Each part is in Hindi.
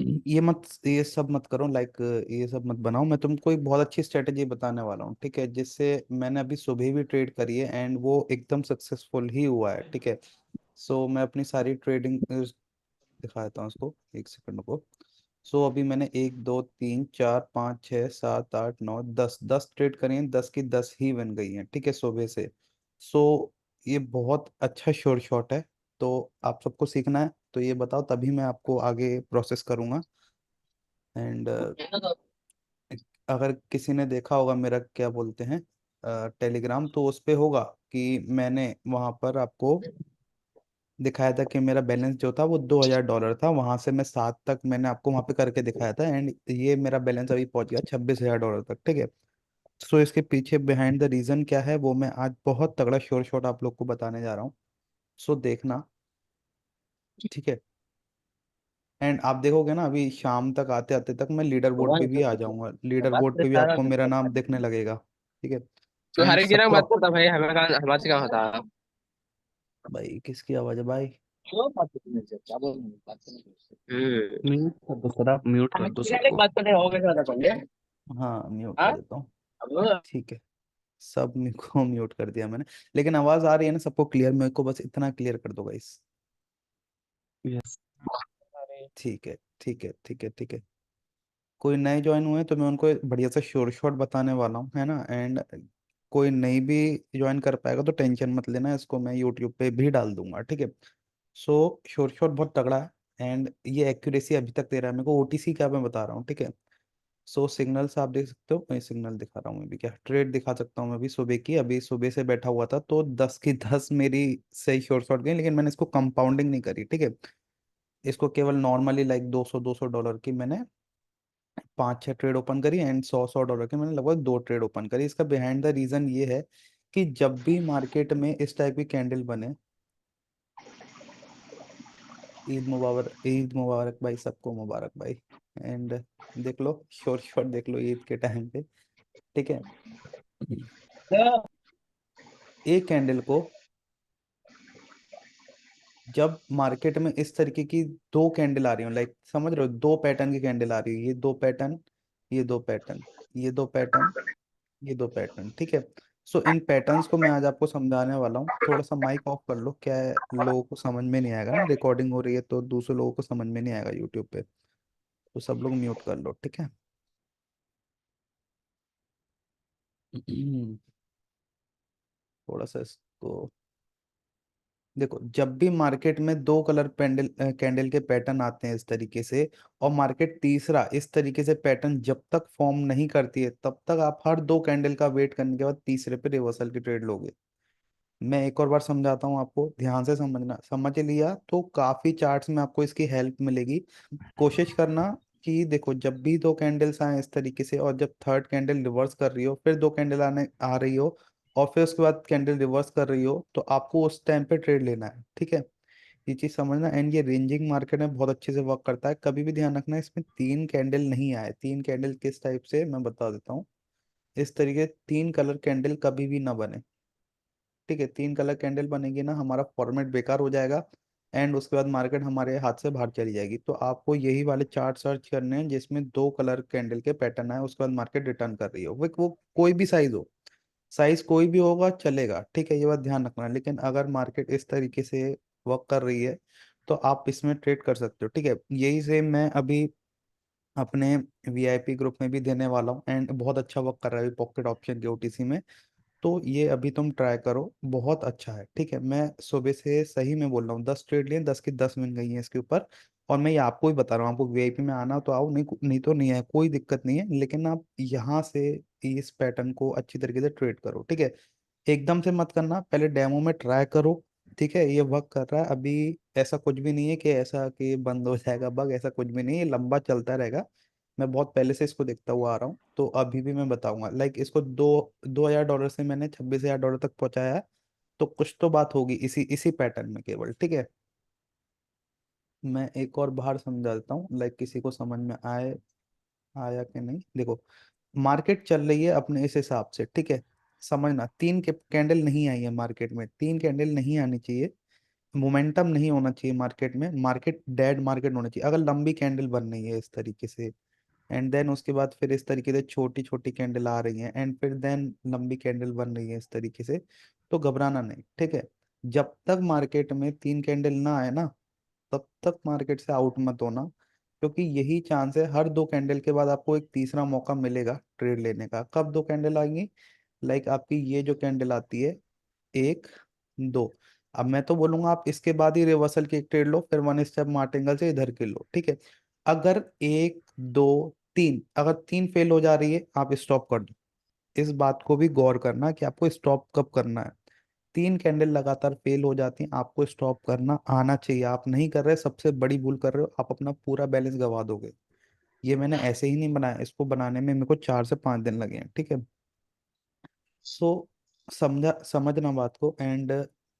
ये सब मत करो, लाइक ये सब मत बनाओ। मैं तुमको एक बहुत अच्छी स्ट्रेटेजी बताने वाला हूँ, ठीक है, जिससे मैंने अभी सुबह भी ट्रेड करी है एंड वो एकदम सक्सेसफुल ही हुआ है, ठीक है। सो मैं अपनी सारी ट्रेडिंग दिखा देता हूँ उसको, एक सेकंड को। सो अभी मैंने 1 2 3 4 5 6 7 8 9 10 ट्रेड करी हैं, 10 की 10 ही बन गई हैं, ठीक है, सुबह से। सो ये बहुत अच्छा श्योर शॉट है। तो आप सबको सीखना है, तो ये बताओ, तभी मैं आपको आगे प्रोसेस करूंगा। एंड अगर किसी ने देखा होगा मेरा क्या बोलते हैं टेलीग्राम, तो उस पे होगा कि मैंने वहां पर आपको दिखाया था कि मेरा बैलेंस जो था वो $2000 था। वहां से मैं 7 तक मैंने आपको वहां पे करके दिखाया था, एंड ये मेरा बैलेंस अभी पहुंच गया $26,000 तक, ठीक है। सो इसके पीछे बिहाइंड द रीजन क्या है वो मैं आज बहुत तगड़ा श्योर शॉट आप लोग को बताने जा रहा हूँ। सो देखना, ठीक है। एंड आप देखोगे ना, अभी शाम तक आते आते तक मैं लीडर बोर्ड पे भी आ जाऊंगा, लीडर बात बोर्ड पे भी करता है आपको मेरा नाम ना। दिखने लगेगा, ठीक है। तू एंड हर एक गिरा सबको बात करता भाई, हमें कहाँ हमारे से कहाँ होता। भाई किसकी आवाज है भाई? क्यों बात करते हैं क्या बोल रहे हैं? बात करने दो। म्यूट कर दो सर, आप म्यूट कर हमें दो किसी सबको। बात करने हो गए बता पहले। हाँ म्यूट कर हाँ देता हूँ, अब ठीक है। सब मेरे को म्यूट कर दिया मैंने, लेकिन आवाज आ रही है ना सबको क्लियर? मेरे को बस इतना क्लियर कर दो गाइस। यस। अरे ठीक है, ठीक है, ठीक है, ठीक है। कोई नए ज्वाइन हुए हैं तो मैं उनको एक बढ़िया सा शॉर्ट शॉट बताने वाला हूँ, है ना। एंड कोई नहीं भी ज्वाइन कर पाएगा तो टेंशन मत लेना, इसको मैं यूट्यूब पे भी डाल दूंगा, ठीक है। सो शॉर्ट शॉट बहुत तगड़ा है, एंड ये एक्यूरेसी अभी तक दे रहा है मेरे को, ओटीसी का मैं बता रहा हूँ, ठीक है। सो सिग्नल्स आप देख सकते हो, मैं सिग्नल दिखा रहा हूँ, मैं भी क्या ट्रेड दिखा सकता हूँ। मैं भी सुबह की, अभी सुबह से बैठा हुआ था तो 10 की 10 मेरी सही शॉर्ट शॉट गई, लेकिन मैंने इसको कंपाउंडिंग नहीं करी, ठीक है। इसको केवल नॉर्मली लाइक 200 200 डॉलर की मैंने 5 6 ट्रेड ओपन करी, एंड 100 100 डॉलर की मैंने लगभग 2 ट्रेड ओपन करी। इसका बिहाइंड द रीजन ये है कि जब भी मार्केट में इस टाइप की कैंडल बने, ईद मुबारक, ईद मुबारक भाई, सबको मुबारक भाई। एंड देख लो शॉर्ट शॉट, देख लो ईद के टाइम पे, ठीक है। एक कैंडल को जब मार्केट में इस तरीके की दो कैंडल आ रही हो, लाइक समझ रहे हो, दो पैटर्न की कैंडल आ रही है, ये दो पैटर्न, ये दो पैटर्न, ये दो पैटर्न, ये दो पैटर्न, ठीक है। सो इन पैटर्न्स को मैं आज आपको समझाने वाला हूँ। थोड़ा सा माइक ऑफ कर लो, क्या है, लोगों को समझ में नहीं आएगा ना, रिकॉर्डिंग हो रही है तो दूसरे लोगों को समझ में नहीं आएगा यूट्यूब पे, तो सब लोग म्यूट कर लो, ठीक है। थोड़ा सा इसको देखो, जब भी मार्केट में दो कलर पेंडल कैंडल के पैटर्न आते हैं इस तरीके से, और मार्केट तीसरा इस तरीके से पैटर्न जब तक फॉर्म नहीं करती है, तब तक आप हर दो कैंडल का वेट करने के बाद तीसरे पे रिवर्सल की ट्रेड लोगे। मैं एक और बार समझाता हूँ आपको, ध्यान से समझना, समझ लिया तो काफी चार्ट्स में आपको इसकी हेल्प मिलेगी। कोशिश करना कि देखो, जब भी दो कैंडल्स आए इस तरीके से, और जब थर्ड कैंडल रिवर्स कर रही हो, फिर दो कैंडल आने आ रही हो, और फिर उसके बाद कैंडल रिवर्स कर रही हो, तो आपको उस टाइम पे ट्रेड लेना है, ठीक है। ये चीज समझना। एंड ये रेंजिंग मार्केट में बहुत अच्छे से वर्क करता है। कभी भी ध्यान रखना, इसमें तीन कैंडल नहीं आए। तीन कैंडल किस टाइप से मैं बता देता हूँ, इस तरीके तीन कलर कैंडल कभी भी ना बने, ठीक है। तीन कलर कैंडल बनेगी ना, हमारा फॉर्मेट बेकार हो जाएगा, एंड उसके बाद मार्केट हमारे हाथ से बाहर चली जाएगी। तो आपको यही वाले चार्ट सर्च करने हैं जिसमें दो कलर कैंडल के पैटर्न आए, उसके बाद मार्केट रिटर्न कर रही हो, वो कोई भी साइज हो, साइज कोई भी होगा चलेगा, ठीक है, ये बात ध्यान रखना। लेकिन अगर मार्केट इस तरीके से वर्क कर रही है तो आप इसमें ट्रेड कर सकते हो, ठीक है। यही से मैं अभी अपने वीआईपी ग्रुप में भी देने वाला हूँ, एंड बहुत अच्छा वर्क कर रहा है पॉकेट ऑप्शन के ओटीसी में। तो ये अभी तुम ट्राई करो, बहुत अच्छा है, ठीक है। मैं सुबह से सही में बोल रहा हूँ, 10 ट्रेड लिए, 10 की 10 मिल गई है इसके ऊपर। और मैं ये आपको ही बता रहा हूँ, आपको वीआईपी में आना तो आओ, नहीं नहीं तो नहीं है, कोई दिक्कत नहीं है, लेकिन आप यहाँ से इस पैटर्न को अच्छी तरीके से ट्रेड करो, ठीक है। एकदम से मत करना, पहले डेमो में ट्राई करो, ठीक है। ये वर्क कर रहा है अभी, ऐसा कुछ भी नहीं है कि ऐसा कि बंद हो जाएगा बग, ऐसा कुछ भी नहीं है, ये लंबा चलता रहेगा। मैं बहुत पहले से इसको देखता हुआ आ रहा हूँ, तो अभी भी मैं बताऊंगा, लाइक इसको 2,000 डॉलर से मैंने $26,000 तक पहुंचाया है। तो कुछ तो बात होगी इसी इसी पैटर्न में केवल, ठीक है। मैं एक और बाहर समझा देता हूँ, लाइक किसी को समझ में आए, आया कि नहीं, देखो। मार्केट चल रही है अपने इस हिसाब से, ठीक है। समझना, तीन कैंडल नहीं आई है मार्केट में, तीन कैंडल नहीं आनी चाहिए। मोमेंटम नहीं होना चाहिए मार्केट में, मार्केट डेड मार्केट होना चाहिए। अगर लंबी कैंडल बन रही है इस तरीके से, एंड देन उसके बाद फिर इस तरीके से छोटी छोटी कैंडल आ रही हैं, एंड फिर देन लंबी कैंडल बन रही है इस तरीके से, तो घबराना नहीं, ठीक है। जब तक मार्केट में 3 कैंडल ना आए ना, तब तक मार्केट से आउट मत होना, क्योंकि यही चांस है, हर 2 कैंडल के बाद आपको एक तीसरा मौका मिलेगा ट्रेड लेने का। कब 2 कैंडल आएंगी? लाइक आपकी ये जो कैंडल आती है, एक, दो, अब मैं तो बोलूंगा आप इसके बाद ही रिवर्सल की एक ट्रेड लो, फिर 1 स्टेप मार्टिंगल से इधर के लो, ठीक है। अगर एक, दो, तीन, अगर तीन फेल हो जा रही है, आप स्टॉप कर दो। इस बात को भी गौर करना कि आपको स्टॉप कब करना है। 3 कैंडल लगातार फेल हो जाती हैं, आपको स्टॉप करना आना चाहिए। आप नहीं कर रहे, सबसे बड़ी भूल कर रहे हो, आप अपना पूरा बैलेंस गवा दोगे। ये मैंने ऐसे ही नहीं बनाया, इसको बनाने में मेरे को 4 से 5 दिन लगे हैं, ठीक है। सो समझना बात को। एंड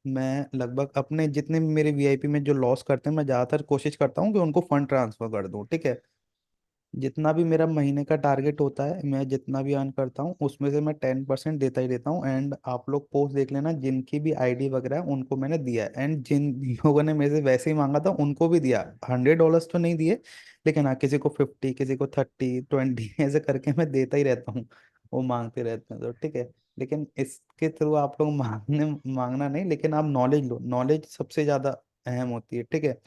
मैं लगभग अपने जितने भी मेरे वीआईपी में जो लॉस करते हैं, मैं ज़्यादातर कोशिश करता हूँ कि उनको फंड ट्रांसफर कर दूँ, ठीक है। जितना भी मेरा महीने का टारगेट होता है, मैं जितना भी अर्न करता हूँ उसमें से मैं 10% देता ही देता हूँ। एंड आप लोग पोस्ट देख लेना, जिनकी भी आईडी वगैरह है उनको मैंने दिया है, एंड जिन लोगों ने मेरे से वैसे ही मांगा था उनको भी दिया। $100 तो नहीं दिए, लेकिन हाँ किसी को 50, किसी को 30, 20 ऐसे करके मैं देता ही रहता हूँ। वो मांगते रहते हैं तो ठीक है। लेकिन इसके थ्रू आप लोग मांगना नहीं, लेकिन आप नॉलेज लो, नॉलेज सबसे ज्यादा अहम होती है, ठीक है।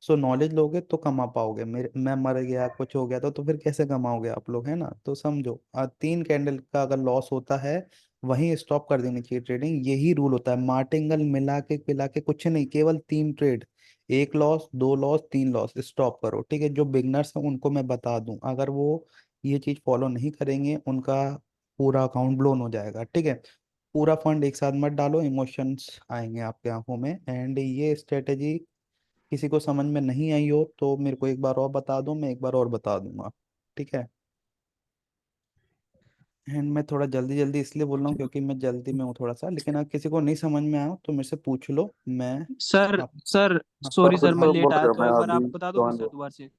सो नॉलेज लोगे तो कमा पाओगे। मेरे मैं मर गया, कुछ हो गया तो फिर कैसे कमाओगे आप लोग, है ना। तो समझो, 3 कैंडल का अगर लॉस होता है, वहीं स्टॉप कर देनी चाहिए ट्रेडिंग। यही रूल होता है, मार्टिंगल मिला के पिला के कुछ नहीं, केवल 3 ट्रेड, एक लॉस, 2 लॉस, 3 लॉस, स्टॉप करो, ठीक है। जो बिगनर्स हैं उनको मैं बता दूं, अगर वो ये चीज फॉलो नहीं करेंगे, उनका पूरा अकाउंट ब्लोन हो जाएगा, ठीक है। पूरा फंड एक साथ मत डालो, इमोशंस आएंगे आपके आंखों में। एंड ये स्ट्रेटेजी किसी को समझ में नहीं आई हो तो मेरे को एक बार और बता दो, मैं एक बार और बता दूंगा, ठीक है। एंड मैं थोड़ा जल्दी जल्दी इसलिए बोल रहा हूँ क्योंकि मैं जल्दी में हूँ थोड़ा सा, लेकिन अगर किसी को नहीं समझ में आया हो तो मेरे से पूछ लो, मैं सर आप। सर हाँ, सॉरी फिर सर, मैं से लेट बोल आया, रहे हो, तो मैं एक बार अभी आप बता दोगे ज्वाइन सर हुआ। दोबारा से?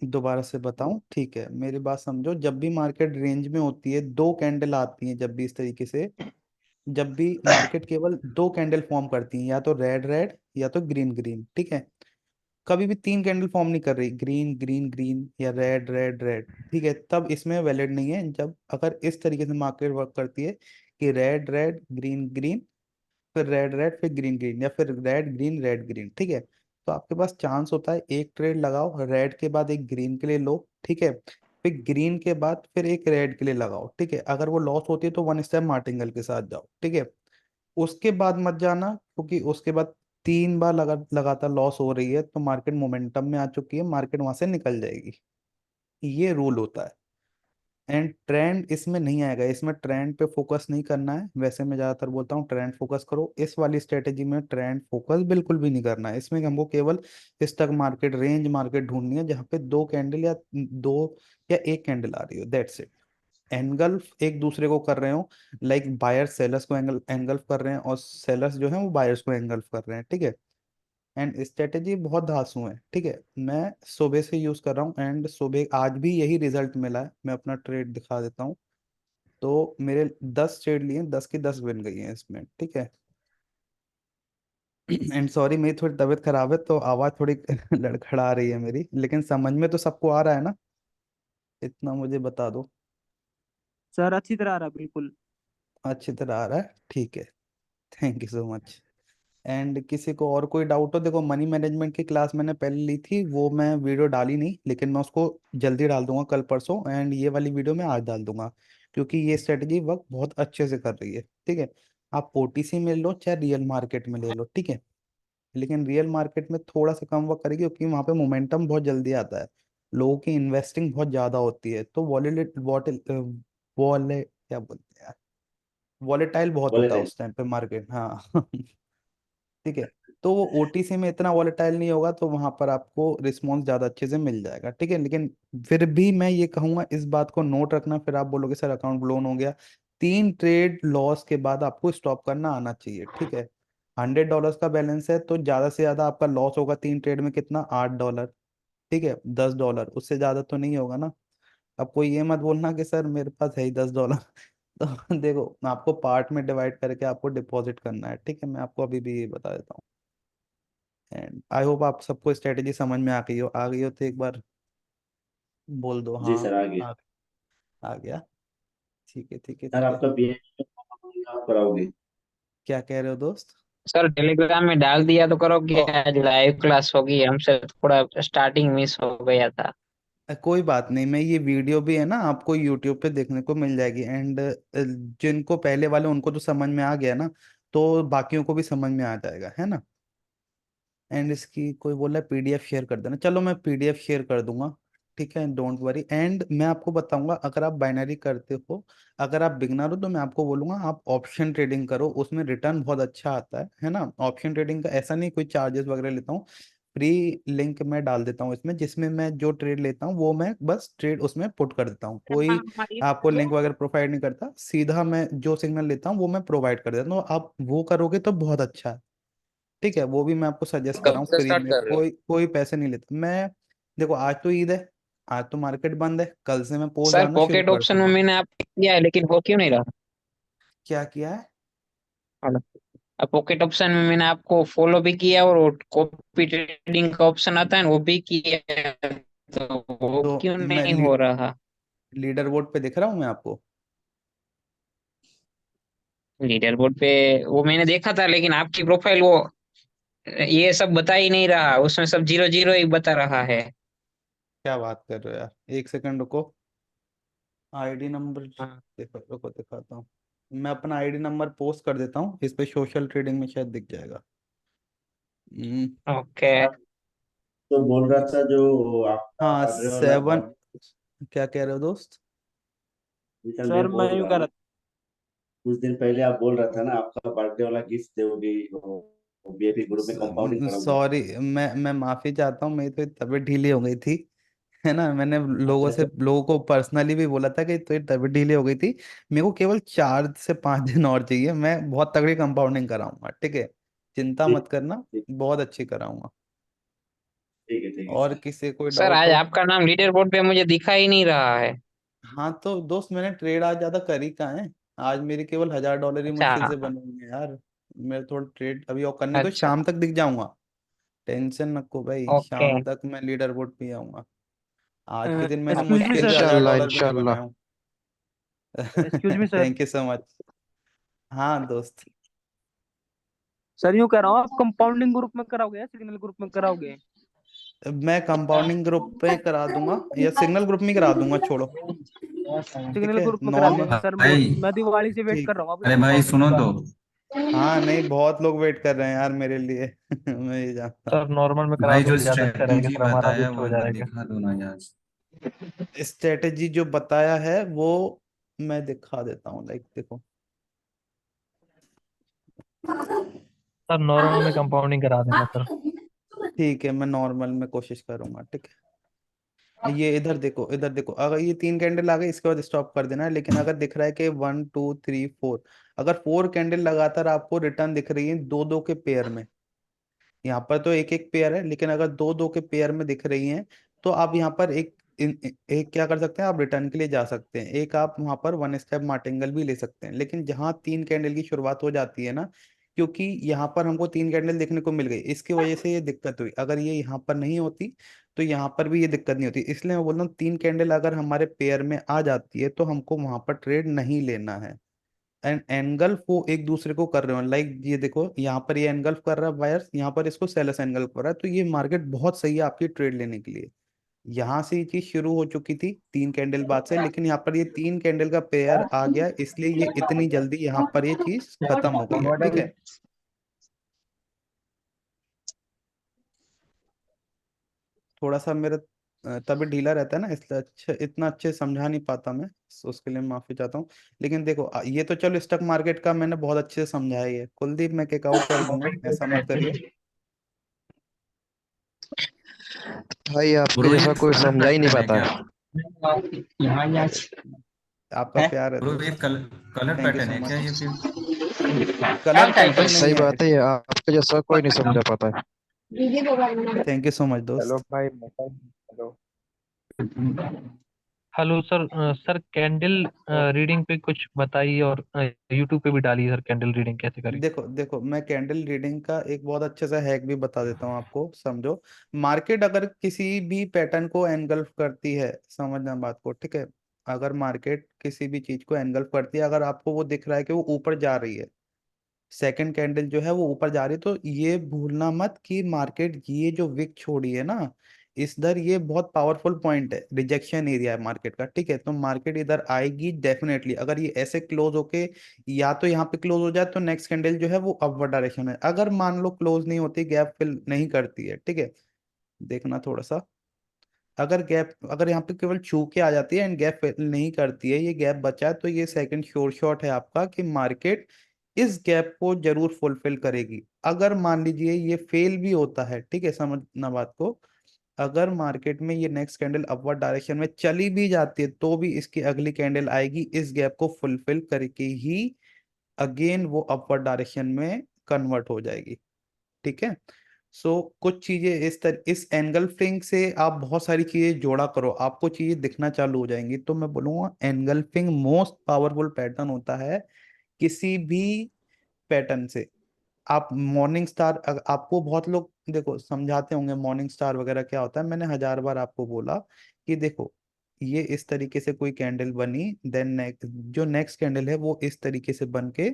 दोबारा से बताऊं, ठीक है। मेरी बात समझो, जब भी मार्केट रेंज में होती है, 2 कैंडल आती हैं जब भी इस तरीके से, जब भी मार्केट केवल 2 कैंडल फॉर्म करती हैं, या तो रेड रेड या तो ग्रीन ग्रीन, ठीक है। कभी भी 3 कैंडल फॉर्म नहीं कर रही, ग्रीन ग्रीन ग्रीन या रेड रेड रेड, ठीक है, तब इसमें वैलिड नहीं है। जब अगर इस तरीके से मार्केट वर्क करती है कि रेड रेड ग्रीन ग्रीन, फिर रेड रेड, फिर ग्रीन ग्रीन, या फिर रेड ग्रीन रेड ग्रीन, ठीक है, तो आपके पास चांस होता है एक ट्रेड लगाओ, रेड के बाद एक ग्रीन के लिए लो, ठीक है, फिर ग्रीन के बाद फिर एक रेड के लिए लगाओ, ठीक है। अगर वो लॉस होती है तो 1 स्टेप मार्टिंगल के साथ जाओ, ठीक है। उसके बाद मत जाना, क्योंकि उसके बाद 3 बार लगातार लॉस हो रही है तो मार्केट मोमेंटम में आ चुकी है, मार्केट वहां से निकल जाएगी। ये रूल होता है। एंड ट्रेंड इसमें नहीं आएगा, इसमें ट्रेंड पे फोकस नहीं करना है। वैसे मैं ज्यादातर बोलता हूँ ट्रेंड फोकस करो, इस वाली स्ट्रेटेजी में ट्रेंड फोकस बिल्कुल भी नहीं करना है। इसमें हमको केवल स्टॉक मार्केट, रेंज मार्केट ढूंढनी है जहाँ पे 2 कैंडल या दो या एक कैंडल आ रही हो, दैट्स इट। एनगल्फ एक दूसरे को कर रहे हो, लाइक बायर सेलर्स को एंगल्फ कर रहे हैं, और सेलर्स जो है वो बायर्स को एंगल्फ कर रहे हैं, ठीक है। एंड स्ट्रेटेजी बहुत धांसू है, ठीक है। मैं सुबह से यूज कर रहा हूँ, एंड सुबह आज भी यही रिजल्ट मिला है। मैं अपना ट्रेड दिखा देता हूँ। तो मेरे 10 ट्रेड लिए, 10 की 10 बन गई हैं इसमें, ठीक है। एंड सॉरी, मेरी थोड़ी तबीयत खराब है तो आवाज थोड़ी लड़खड़ा रही है मेरी, लेकिन समझ में तो सबको आ रहा है ना, इतना मुझे बता दो। सर अच्छी तरह आ रहा, बिल्कुल। अच्छी तरह आ रहा है, ठीक है। Thank you so much. And किसी को और कोई डाउट हो, देखो मनी मैनेजमेंट की क्लास मैंने पहले ली थी, वो मैं वीडियो डाली नहीं, लेकिन मैं उसको जल्दी डाल दूंगा, कल परसों। एंड ये वाली वीडियो मैं आज डाल दूंगा, क्योंकि ये स्ट्रेटजी वर्क बहुत अच्छे से कर रही है, ठीक है। आप ओटीसी में लो चाहे रियल मार्केट में ले लो, ठीक है। लेकिन रियल मार्केट में थोड़ा सा कम वर्क करेगी, क्योंकि वहाँ पे मोमेंटम बहुत जल्दी आता है, लोगों की इन्वेस्टिंग बहुत ज्यादा होती है, तो वॉलेट वॉटिल वॉले क्या बोलते हैं, वॉलेटाइल बहुत बोले होता है थे। उस टाइम पे मार्केट, हाँ। ठीक है। तो वो ओटीसी में इतना वॉलेटाइल नहीं होगा, तो वहां पर आपको रिस्पॉन्स ज्यादा अच्छे से मिल जाएगा, ठीक है। लेकिन फिर भी मैं ये कहूंगा, इस बात को नोट रखना, फिर आप बोलोगे सर अकाउंट ब्लोन हो गया। 3 ट्रेड लॉस के बाद आपको स्टॉप करना आना चाहिए, ठीक है। $100 का बैलेंस है तो ज्यादा से ज्यादा आपका लॉस होगा 3 ट्रेड में कितना, $8, ठीक है, $10, उससे ज्यादा तो नहीं होगा ना। अब कोई ये मत बोलना कि सर मेरे पास है ही $10। तो देखो, आपको पार्ट में डिवाइड करके आपको डिपॉजिट करना है, ठीक है। मैं आपको अभी भी ये बता देता हूँ। एंड आई होप आप सबको स्ट्रेटेजी समझ में आ गई हो तो एक बार बोल दो जी हाँ। सर, आगे। आ, आ गया। ठीक है ठीक है सर, ठीक है। आपका बीए आप कराओगे? क्या कह रहे हो दोस्त? सर टेलीग्राम में डाल दिया तो करो कि ओ, आज लाइव क्लास होगी, हमसे थोड़ा स्टार्टिंग मिस हो गया था। कोई बात नहीं, मैं ये वीडियो भी है ना आपको यूट्यूब पे देखने को मिल जाएगी। एंड जिनको पहले वाले उनको तो समझ में आ गया ना, तो बाकियों को भी समझ में आ जाएगा, है ना। एंड इसकी कोई बोला पीडीएफ शेयर कर देना, चलो मैं पीडीएफ शेयर कर दूंगा। ठीक है, डोंट वरी। एंड मैं आपको बताऊंगा, अगर आप बाइनरी करते हो, अगर आप बिगनर हो तो मैं आपको बोलूंगा आप ऑप्शन ट्रेडिंग करो, उसमें रिटर्न बहुत अच्छा आता है ना। ऑप्शन ट्रेडिंग का ऐसा नहीं कोई चार्जेस वगैरह लेता हूँ। फ्री लिंक मैं डाल देता हूँ इसमें, जिसमें मैं जो ट्रेड लेता हूँ वो मैं बस ट्रेड उसमें पुट कर देता हूँ, कोई आपको लिंक वगैरह प्रोवाइड नहीं करता। सीधा मैं जो सिग्नल लेता हूँ वो मैं प्रोवाइड कर देता हूँ, आप वो करोगे तो बहुत अच्छा है। ठीक है, वो भी मैं आपको सजेस्ट कर रहा कब हूँ से फ्री स्टार्ट में, कर रहे हो? कोई कोई पैसे नहीं लेता मैं। देखो आज तो ईद है, आज तो मार्केट बंद है, कल से मैं पोस्ट सर डालना शुरू पॉकेट कर ऑप्शन में दूंगा। मैंने आप किया है लेकिन हो क्यों नहीं रहा? क्या किया है? अब पॉकेट ऑप्शन में मैंने आपको फॉलो भी किया और कॉपी ट्रेडिंग का ऑप्शन आता है ना, वो भी किया है, तो वो तो क्यों मैं नहीं हो रहा? लीडर बोर्ड पे दिख रहा हूँ मैं आपको? लीडर बोर्ड पे वो मैंने देखा था, लेकिन आपकी प्रोफाइल वो ये सब बता ही नहीं रहा, उसमें सब जीरो जीरो ही बता रहा है। क्या बात कर रहे हो यार, एक सेकंड रुको। आईडी नंबर हाँ। देखो, रुको दिखाता हूँ। मैं अपना आईडी नंबर पोस्ट कर देता हूँ इस पे, सोशल ट्रेडिंग में शायद दिख जाएगा। हम्म, ओके। तो बोल रहा था जो आपका हाँ बर्थडे वाला 7। क्या कह रहे हो दोस्त? सर, मैं सर मैं बोल यूं रहा कह हूँ, रहा कुछ दिन पहले आप बोल रहा था ना आपका बर्थडे वाला गिफ्ट दोगे, बीएपी ग्रुप में कंपाउंडिंग कराओगे। सॉरी, मैं माफी चाहता हूँ, मेरी तो तबीयत ढीली हो गई थी, है ना। मैंने अच्छा। लोगों को पर्सनली भी बोला था कि तो तबीयत ढीली हो गई थी। मेरे को केवल 4 से 5 दिन और चाहिए, मैं बहुत तगड़ी कंपाउंडिंग कराऊंगा, ठीक है। चिंता ठीक मत करना, ठीक बहुत अच्छी कराऊंगा। ठीक है, ठीक है और सर। किसी कोई सर डाउट आज हो? आपका नाम लीडर बोर्ड पे मुझे दिखा ही नहीं रहा है। हाँ तो दोस्त, मैंने ट्रेड आज ज्यादा करी कहाँ है। आज मेरी केवल $1000 ही अच्छा। मुश्किल से बने हुए हैं यार। मेरे थोड़ा ट्रेड अभी और करनी, तो अच्छा। शाम तक दिख जाऊंगा। टेंशन नको भाई, ओके। शाम तक मैं लीडर बोर्ड पे आऊंगा। आज के दिन मैंने एक्सक्यूज मी मुश्किल से सर। हजार इंशाल्लाह डॉलर भी नहीं इंशाल्लाह। बनाया हूँ। Excuse me sir. Thank you so much. हाँ दोस्त। सर यूं कह रहा हूँ, आप कंपाउंडिंग ग्रुप में कराओगे या सिग्नल ग्रुप में कराओगे? मैं कंपाउंडिंग ग्रुप पे करा दूंगा या सिग्नल ग्रुप में ही करा दूंगा, छोड़ो। ठीक सिग्नल है, ग्रुप में करा नॉर्मल। देना सर, भाई, मैं दिवाली से वेट ठीक। कर रहा हूँ आपके अरे भाई कंपाउंडिंग सुनो का। तो। हाँ नहीं, बहुत लोग वेट कर रहे हैं यार मेरे लिए। मैं ये जानता हूँ। सर नॉर्मल में करा भाई जो दोगे ज्यादा अच्छा रहेगा स्ट्रेटजी सर, हमारा भी बताया अच्छा वो हो एक बार जाएगा। दिखा दो ना यार। स्ट्रेटेजी जो बताया है वो मैं दिखा देता हूँ, लाइक देखो। सर नॉर्मल में कंपाउंडिंग करा देना सर। ठीक है, मैं नॉर्मल में कोशिश करूंगा, ठीक है। ये इधर देखो, इधर देखो, अगर ये 3 कैंडल आ गए इसके बाद स्टॉप कर देना है। लेकिन अगर दिख रहा है कि 1 2 3 4, अगर 4 कैंडल लगातार आपको रिटर्न दिख रही है दो दो के पेयर में, यहाँ पर तो एक एक पेयर है, लेकिन अगर दो दो के पेयर में दिख रही हैं, तो आप यहाँ पर एक क्या कर सकते हैं, आप रिटर्न के लिए जा सकते हैं। एक आप वहां पर वन स्टेप मार्टिंगल भी ले सकते हैं। लेकिन जहां 3 कैंडल की शुरुआत हो जाती है ना, क्योंकि यहाँ पर हमको 3 कैंडल देखने को मिल गई, इसकी वजह से ये दिक्कत हुई। अगर ये यहाँ पर नहीं होती तो यहाँ पर भी ये दिक्कत नहीं होती। इसलिए मैं बोल रहा हूँ 3 कैंडल अगर हमारे पेयर में आ जाती है तो हमको वहां पर ट्रेड नहीं लेना है। एंड एनगल्फ वो एक दूसरे को कर रहे हो, लाइक ये देखो यहाँ पर ये एनगल्फ कर रहा है बायर्स, यहाँ पर इसको सेलर्स एनगल्फ कर रहा है, तो ये मार्केट बहुत सही है आपकी ट्रेड लेने के लिए। यहाँ से ये चीज शुरू हो चुकी थी 3 कैंडल बाद से, लेकिन यहाँ पर ये 3 कैंडल का पेयर आ गया, इसलिए ये इतनी जल्दी यहाँ पर ये चीज खत्म हो गई है, ठीक है। थोड़ा सा मेरा तभी ढीला रहता है ना, इसलिए अच्छे इतना अच्छे समझा नहीं पाता मैं, उसके लिए माफी चाहता हूँ। लेकिन देखो ये तो चलो स्टॉक मार्केट का मैंने बहुत अच्छे से समझाया ही है। कुलदीप मैं किक आउट कर दूंगा, ऐसा मत करिए। भाई आपके गुरु, ये जैसा कोई कलर समझा ही नहीं पैटर्न है पाता क्या? है। अरे आपका है प्यार है गुरु, ये दोस्त। Colour thank you pattern so है क्या मच। ये फिर? कलर पैटर्न नहीं सही है। बात है, ये आपके जैसा कोई नहीं समझा पाता है। Thank you so much hello दोस्त। भाई, hello. Hello sir. Sir candle reading पे कुछ बताइए, और यूट्यूब पे भी डालिए सर, कैंडल रीडिंग कैसे करें। देखो देखो, मैं कैंडल रीडिंग का एक बहुत अच्छे सा हैक भी बता देता हूँ आपको, समझो। मार्केट अगर किसी भी पैटर्न को एनगल्फ करती है, समझना बात को, ठीक है। अगर मार्केट किसी भी चीज को एनगल्फ करती है, अगर आपको वो दिख रहा है कि वो ऊपर जा रही है, सेकंड कैंडल जो है वो ऊपर जा रही है, तो ये भूलना मत कि मार्केट ये जो विक छोड़ी है ना इस दर, ये बहुत पावरफुल पॉइंट है, रिजेक्शन एरिया है मार्केट का, ठीक है। तो मार्केट इधर आएगी डेफिनेटली, अगर ये ऐसे क्लोज होके या तो यहाँ पे क्लोज हो जाए तो नेक्स्ट कैंडल जो है वो अपवर्ड डायरेक्शन में, अगर मान लो क्लोज नहीं होती, गैप फिल नहीं करती है, ठीक है। देखना थोड़ा सा, अगर यहाँ पे केवल छू के आ जाती है एंड गैप फिल नहीं करती है, ये गैप बचा है, तो ये सेकंड श्योर शॉट है आपका कि मार्केट इस गैप को जरूर फुलफिल करेगी। अगर मान लीजिए ये फेल भी होता है, ठीक है, समझना बात को, अगर मार्केट में ये नेक्स्ट कैंडल अपवर्ड डायरेक्शन में चली भी जाती है तो भी इसकी अगली कैंडल आएगी इस गैप को फुलफिल करके ही, अगेन वो अपवर्ड डायरेक्शन में कन्वर्ट हो जाएगी, ठीक है। सो कुछ चीजें इस एनगल्फिंग से आप बहुत सारी चीजें जोड़ा करो, आपको चीजें दिखना चालू हो जाएंगी। तो मैं बोलूंगा एनगल्फिंग मोस्ट पावरफुल पैटर्न होता है किसी भी पैटर्न से। आप मॉर्निंग स्टार, आपको बहुत लोग देखो समझाते होंगे मॉर्निंग स्टार वगैरह क्या होता है, मैंने 1000 बार आपको बोला कि देखो ये इस तरीके से कोई कैंडल बनी, देन जो नेक्स्ट कैंडल है वो इस तरीके से बन के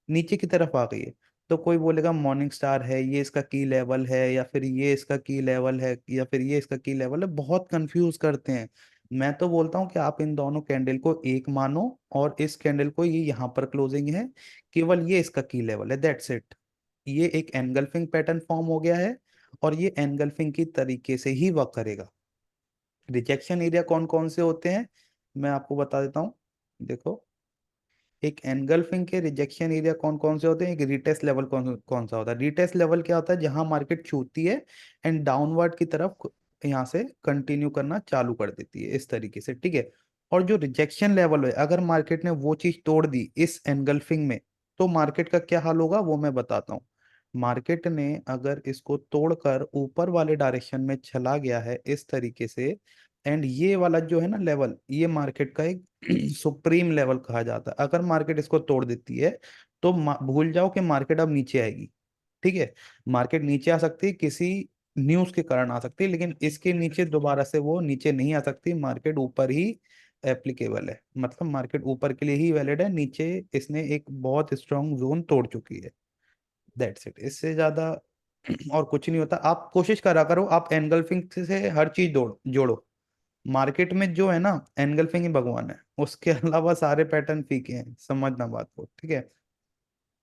नीचे की तरफ आ गई है, तो कोई बोलेगा मॉर्निंग स्टार है, ये इसका की लेवल है, या फिर ये इसका की लेवल है, या फिर ये इसका की लेवल है, बहुत कंफ्यूज करते हैं। मैं तो बोलता हूँ कि आप इन दोनों कैंडल को एक मानो, और इस कैंडल को ये यहाँ पर क्लोजिंग है, केवल ये इसका की लेवल है, दैट्स इट। ये एक एनगल्फिंग पैटर्न फॉर्म हो गया है, और ये एनगल्फिंग की तरीके से ही वर्क करेगा। रिजेक्शन एरिया कौन कौन से होते हैं मैं आपको बता देता हूँ। देखो, एक एनगल्फिंग के रिजेक्शन एरिया कौन कौन से होते हैं, एक रिटेस्ट लेवल कौन कौन सा होता है। रिटेस्ट लेवल क्या होता है, जहां मार्केट छूती है एंड डाउनवर्ड की तरफ यहाँ से कंटिन्यू करना चालू कर देती है इस तरीके से, ठीक है। और जो रिजेक्शन लेवल है, अगर मार्केट ने वो चीज तोड़ दी इस एनगल्फिंग में, तो मार्केट का क्या हाल होगा वो मैं बताता हूँ। मार्केट ने अगर इसको तोड़कर ऊपर वाले डायरेक्शन में चला गया है इस तरीके से, एंड ये वाला जो है ना लेवल, ये मार्केट का एक सुप्रीम लेवल कहा जाता है। अगर मार्केट इसको तोड़ देती है तो भूल जाओ कि मार्केट अब नीचे आएगी, ठीक है। मार्केट नीचे आ सकती है, किसी न्यूज के कारण आ सकती है, लेकिन इसके नीचे दोबारा से वो नीचे नहीं आ सकती, मार्केट ऊपर ही एप्लीकेबल है, मतलब मार्केट ऊपर के लिए ही वैलिड है, नीचे इसने एक बहुत स्ट्रांग जोन तोड़ चुकी है, दैट्स इट। इससे ज्यादा और कुछ नहीं होता। आप कोशिश करा करो, आप एनगल्फिंग से हर चीज जोड़ो। मार्केट में जो है ना एनगल्फिंग ही भगवान है, उसके अलावा सारे पैटर्न फीके हैं, समझना बात को, ठीक है।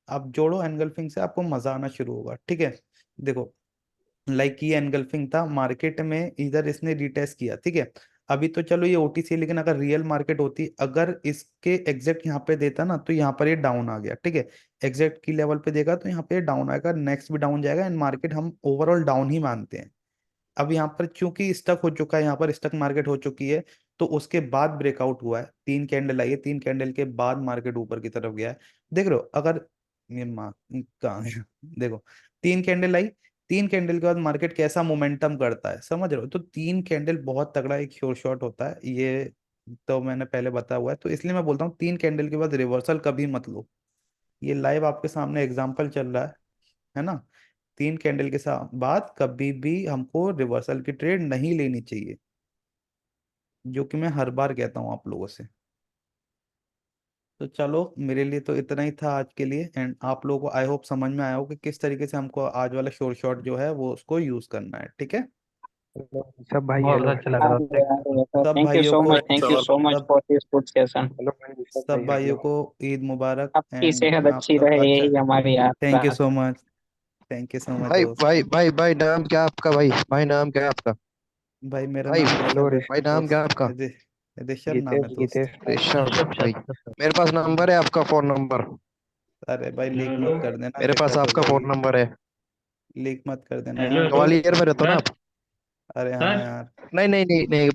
आप जोड़ो एनगल्फिंग से, आपको मजा आना शुरू होगा, ठीक है। देखो, लाइक ये एनगल्फिंग था मार्केट में, इधर इसने रिटेस्ट किया, ठीक है। अभी तो चलो ये ओटीसी है, लेकिन अगर रियल मार्केट होती, अगर इसके एग्जैक्ट यहाँ पे देता ना, तो यहाँ पर ये डाउन आ गया, ठीक है। एग्जैक्ट की लेवल पे देगा तो यहाँ पे डाउन आएगा, नेक्स्ट भी डाउन जाएगा, एंड मार्केट हम ओवरऑल डाउन ही मानते हैं। अब यहाँ पर चूंकि स्टक हो चुका है, यहाँ पर स्टक मार्केट हो चुकी है, तो उसके बाद ब्रेकआउट हुआ है, 3 कैंडल आई है, 3 कैंडल के बाद मार्केट ऊपर की तरफ गया है। देख रहे हो, अगर ये माँ कहाँ है देखो, 3 कैंडल आई, 3 कैंडल के बाद मार्केट कैसा मोमेंटम करता है, समझ रहे हो। तो 3 कैंडल बहुत तगड़ा एक श्योर शॉट होता है, ये तो मैंने पहले बताया हुआ है, तो इसलिए मैं बोलता हूँ 3 कैंडल के बाद रिवर्सल कभी मत लो। ये लाइव आपके सामने एग्जाम्पल चल रहा है ना। 3 कैंडल के साथ बाद कभी भी हमको रिवर्सल की ट्रेड नहीं लेनी चाहिए, जो कि मैं हर बार कहता हूँ आप लोगों से। तो चलो, मेरे लिए तो इतना ही था आज के लिए, एंड आप लोगों को आई होप समझ में आया हो कि किस तरीके से हमको आज वाला शॉर्ट शॉट जो है वो उसको यूज करना है, ठीक है। हेलो सब भाई, बहुत हेलो अच्छा लग रहा था। सब थैंक यू भाइयों सो को much, thank you so much सब for this good session. Hello भाई ऋषभ सब भाई, भाइयों हेलो। को ईद मुबारक, आपकी एंड सेहत आप अच्छी सब रहे, अच्छा। यही हमारी थैंक यू सो प्रार्थना। Much, thank you so much भाई दोस्त। भाई भाई भाई नाम क्या आपका? भाई भाई नाम क्या है आपका? भाई मेरा भाई नाम हेलो ऋषभ है भाई नाम क्या दोस्त, है आपका? ऋषभ नाम है गीतेश, दोस्त। गीतेश। ऋषभ ऋषभ भाई। शर्मा सर। मेरे पास नंबर है आपका, फोन नंबर। अरे भाई लीक मत कर देना, मेरे पास दिक्कत हो आपका फोन जाएगी। नंबर है। लीक मत कर देना हेलो यार। ग्वालियर में रहते हो ना आप? अरे हाँ यार। नहीं नहीं नहीं नहीं,